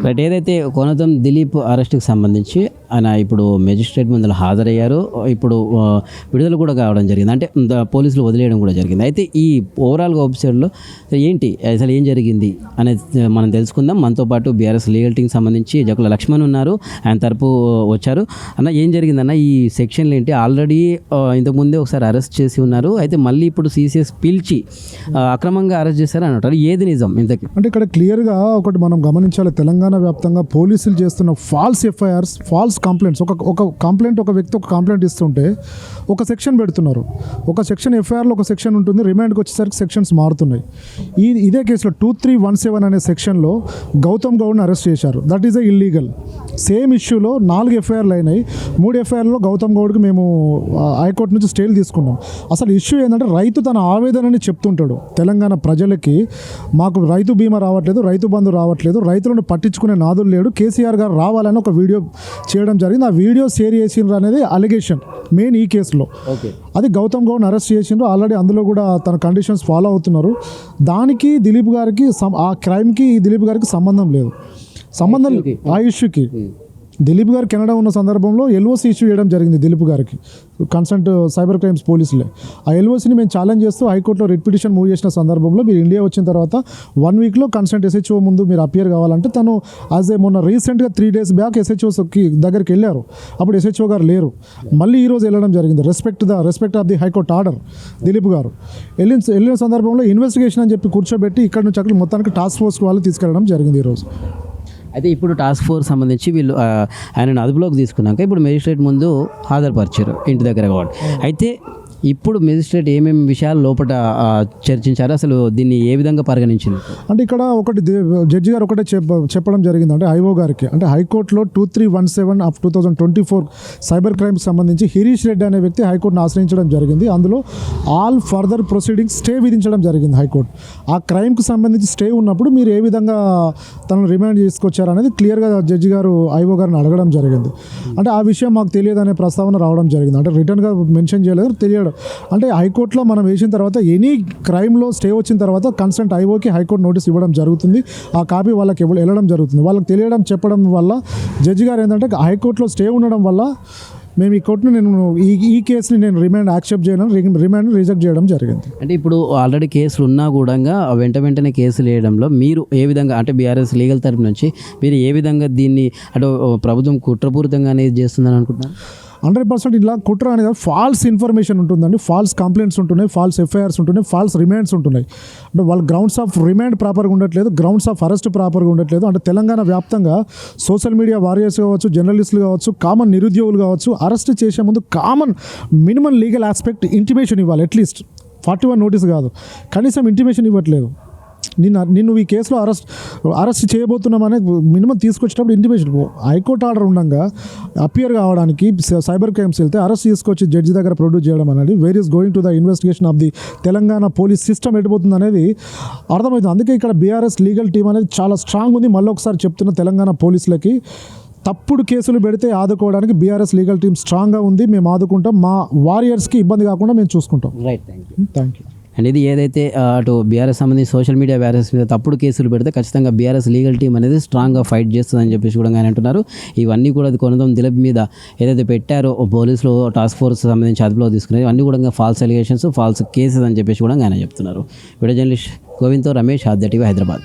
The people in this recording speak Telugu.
రైట్. ఏదైతే కోనతం దిలీప్ అరెస్ట్కి సంబంధించి ఆయన ఇప్పుడు మెజిస్ట్రేట్ ముందర హాజరయ్యారు. ఇప్పుడు విడుదల కూడా కావడం జరిగింది, అంటే పోలీసులు వదిలేయడం కూడా జరిగింది. అయితే ఈ ఓవరాల్గా ఎపిసోడ్లో ఏంటి అసలు ఏం జరిగింది అనేది మనం తెలుసుకుందాం. మనతో పాటు బీఆర్ఎస్ లీగల్ టీంకి సంబంధించి జకుల లక్ష్మణ్ ఉన్నారు, ఆయన తరపు వచ్చారు. అన్న ఏం జరిగిందన్న ఈ సెక్షన్లు ఏంటి? ఆల్రెడీ ఇంతకుముందే ఒకసారి అరెస్ట్ చేసి ఉన్నారు, అయితే మళ్ళీ ఇప్పుడు సిసిఎస్ పిలిచి అక్రమంగా అరెస్ట్ చేశారు అని అంటారు. ఏది నిజం ఇంతకీ? అంటే ఇక్కడ క్లియర్గా ఒకటి మనం గమనించాలి, తెలంగాణ వ్యాప్తంగా పోలీసులు చేస్తున్న ఫాల్స్ ఎఫ్ఐఆర్స్, ఫాల్స్ కంప్లైంట్స్. ఒక కంప్లైంట్, ఒక వ్యక్తి ఒక కంప్లైంట్ ఇస్తుంటే ఒక సెక్షన్ పెడుతున్నారు, ఒక సెక్షన్ ఎఫ్ఐఆర్లో ఒక సెక్షన్ ఉంటుంది, రిమాండ్కి వచ్చేసరికి సెక్షన్స్ మారుతున్నాయి. ఇదే కేసులో 2317 అనే సెక్షన్లో గౌతమ్ గౌడ్ని అరెస్ట్ చేశారు. That is illegal. సేమ్ ఇష్యూలో 4 ఎఫ్ఐఆర్లు అయినాయి. 3 ఎఫ్ఐఆర్లో గౌతమ్ గౌడ్కి మేము హైకోర్టు నుంచి స్టేలు తీసుకున్నాం. అసలు ఇష్యూ ఏంటంటే రైతు తన ఆవేదనని చెప్తుంటాడు తెలంగాణ ప్రజలకి, మాకు రైతు బీమా రావట్లేదు, రైతు బంధు రావట్లేదు, రైతులను పట్టించుకునే నాదులు లేడు, కేసీఆర్ గారు రావాలని ఒక వీడియో చేయడం జరిగింది. ఆ వీడియో షేర్ చేసిండ్రు అనేది అలిగేషన్ మెయిన్ ఈ కేసులో. అది గౌతమ్ గౌడ్ని అరెస్ట్ చేసిండ్రు. ఆల్రెడీ అందులో కూడా తన కండిషన్స్ ఫాలో అవుతున్నారు. దానికి దిలీప్ గారికి, ఆ క్రైమ్కి దిలీప్ గారికి సంబంధం లేదు. సంబంధం ఆ ఇష్యూకి దిలీప్ గారు కెనడా ఉన్న సందర్భంలో ఎల్ఓసి ఇష్యూ చేయడం జరిగింది దిలీప్ గారికి, కన్సర్ట్ సైబర్ క్రైమ్స్ పోలీసులే. ఆ ఎల్ఓసిని మేము ఛాలెంజ్ చేస్తూ హైకోర్టులో రిట్ పిటిషన్ మూవ్ చేసిన సందర్భంలో మీరు ఇండియా వచ్చిన తర్వాత 1 వీక్లో కన్సర్ట్ ఎస్హెచ్ఓ ముందు మీరు అపియర్ కావాలంటే తను మొన్న రీసెంట్గా 3 days బ్యాక్ ఎస్హెచ్ఓకి దగ్గరికి వెళ్ళారు. అప్పుడు ఎస్హెచ్ఓ గారు లేరు. మళ్ళీ ఈరోజు వెళ్ళడం జరిగింది. Respect of the high court order. Dilip గారు వెళ్ళిన సందర్భంలో ఇన్వెస్టిగేషన్ అని చెప్పి కూర్చోబెట్టి ఇక్కడ నుంచి అక్కడ మొత్తానికి టాస్క్ ఫోర్స్ వాళ్ళు తీసుకెళ్ళడం జరిగింది ఈరోజు. అయితే ఇప్పుడు టాస్క్ ఫోర్స్ సంబంధించి వీళ్ళు ఆయనను అదుపులోకి తీసుకున్నాక ఇప్పుడు మెజిస్ట్రేట్ ముందు హాజరుపరిచారు ఇంటి దగ్గర కాబట్టి. అయితే ఇప్పుడు మెజిస్ట్రేట్ ఏమేమి విషయాలు లోపల చర్చించారు, అసలు దీన్ని ఏ విధంగా పరిగణించింది? అంటే ఇక్కడ ఒకటి జడ్జి గారు ఒకటే చెప్పడం జరిగింది. అంటే ఐఓ గారికి, అంటే హైకోర్టులో 2317 ఆఫ్ 2024 సైబర్ క్రైమ్కి సంబంధించి హరీష్ రెడ్డి అనే వ్యక్తి హైకోర్టును ఆశ్రయించడం జరిగింది. అందులో ఆల్ ఫర్దర్ ప్రొసీడింగ్స్ స్టే విధించడం జరిగింది హైకోర్టు. ఆ క్రైమ్కి సంబంధించి స్టే ఉన్నప్పుడు మీరు ఏ విధంగా తనను రిమాండ్ చేసుకొచ్చారు అనేది క్లియర్గా జడ్జి గారు ఐఓ గారిని అడగడం జరిగింది. అంటే ఆ విషయం మాకు తెలియదు అనే ప్రస్తావన రావడం జరిగింది. అంటే రిటర్న్గా మెన్షన్ చేయలేదు, తెలియదు. అంటే హైకోర్టులో మనం వేసిన తర్వాత ఎనీ క్రైమ్లో స్టే వచ్చిన తర్వాత కన్సర్ట్ ఐఓకి హైకోర్టు నోటీస్ ఇవ్వడం జరుగుతుంది. ఆ కాపీ వాళ్ళకి వెళ్ళడం జరుగుతుంది. వాళ్ళకి తెలియడం చెప్పడం వల్ల జడ్జి గారు ఏంటంటే హైకోర్టులో స్టే ఉండడం వల్ల మేము ఈ కోర్టును ఈ కేసుని నేను రిమాండ్ యాక్సెప్ట్ చేయడం, రిమాండ్ రిజెక్ట్ చేయడం జరిగింది. అంటే ఇప్పుడు ఆల్రెడీ కేసులు ఉన్నా కూడా వెంటనే కేసులు వేయడంలో మీరు ఏ విధంగా, అంటే బీఆర్ఎస్ లీగల్ తరపు నుంచి మీరు ఏ విధంగా దీన్ని అంటే ప్రభుత్వం కుట్రపూరితంగా అనేది చేస్తుందని అనుకుంటున్నారు? 100% ఇలా కుట్ర అనేది ఫాల్స్ ఇన్ఫర్మేషన్ ఉంటుందండి, ఫాల్స్ కంప్లైంట్స్ ఉంటున్నాయి, ఫాల్స్ ఎఫ్ఐఆర్స్ ఉంటున్నాయి, ఫాల్స్ రిమాండ్స్ ఉంటున్నాయి. అంటే వాళ్ళ గ్రౌండ్స్ ఆఫ్ రిమాండ్ ప్రాపర్గా ఉండట్లేదు, గ్రౌండ్స్ ఆఫ్ అరెస్ట్ ప్రాపర్గా ఉండట్లేదు. అంటే తెలంగాణ వ్యాప్తంగా సోషల్ మీడియా వారియర్స్ కావచ్చు, జర్నలిస్టులు కావచ్చు, కామన్ నిరుద్యోగులు కావచ్చు, అరెస్ట్ చేసే ముందు common minimum legal aspect intimation ఇవ్వాలి. అట్లీస్ట్ 41 నోటీస్ కాదు, కనీసం ఇంటిమేషన్ ఇవ్వట్లేదు. నిన్ను ఈ కేసులో అరెస్ట్ చేయబోతున్నామనే మినిమం తీసుకొచ్చేటప్పుడు ఇంటిమేషన్. హైకోర్టు ఆర్డర్ ఉండగా అపియర్ కావడానికి సైబర్ క్రైమ్స్ వెళ్తే అరెస్ట్ తీసుకొచ్చి జడ్జి దగ్గర ప్రొడ్యూస్ చేయడం అనేది where is going to the investigation of the Telangana police system ఎడిపోతుంది అనేది అర్థమవుతుంది. అందుకే ఇక్కడ బీఆర్ఎస్ లీగల్ టీం అనేది చాలా స్ట్రాంగ్ ఉంది. మళ్ళీ ఒకసారి చెప్తున్న తెలంగాణ పోలీసులకి తప్పుడు కేసులు పెడితే ఆదుకోవడానికి బీఆర్ఎస్ లీగల్ టీం స్ట్రాంగ్గా ఉంది. మేము ఆదుకుంటాం, మా వారియర్స్కి ఇబ్బంది కాకుండా మేము చూసుకుంటాం. Right, thank you. అండ్ ఇది ఏదైతే అటు బీఆర్ఎస్ సంబంధించి సోషల్ మీడియా బీఆర్ఎస్ మీద తప్పుడు కేసులు పెడితే ఖచ్చితంగా బీఆర్ఎస్ లీగల్ టీం అనేది స్ట్రాంగ్గా ఫైట్ చేస్తుందని చెప్పేసి కూడా ఆయన అంటున్నారు. ఇవన్నీ కూడా అది కొనడం దిలీప్ మీద ఏదైతే పెట్టారో పోలీసులు టాస్క్ ఫోర్స్ సంబంధించి అదుపులో తీసుకునేది అన్నీ కూడా ఫాల్స్ అలిగేషన్స్, ఫాల్స్ కేసెస్ అని చెప్పేసి కూడా ఆయన చెప్తున్నారు. వీడియో జర్నలిస్ట్ గోవింద్తో రమేష్, ఆద్య టీవీ, హైదరాబాద్.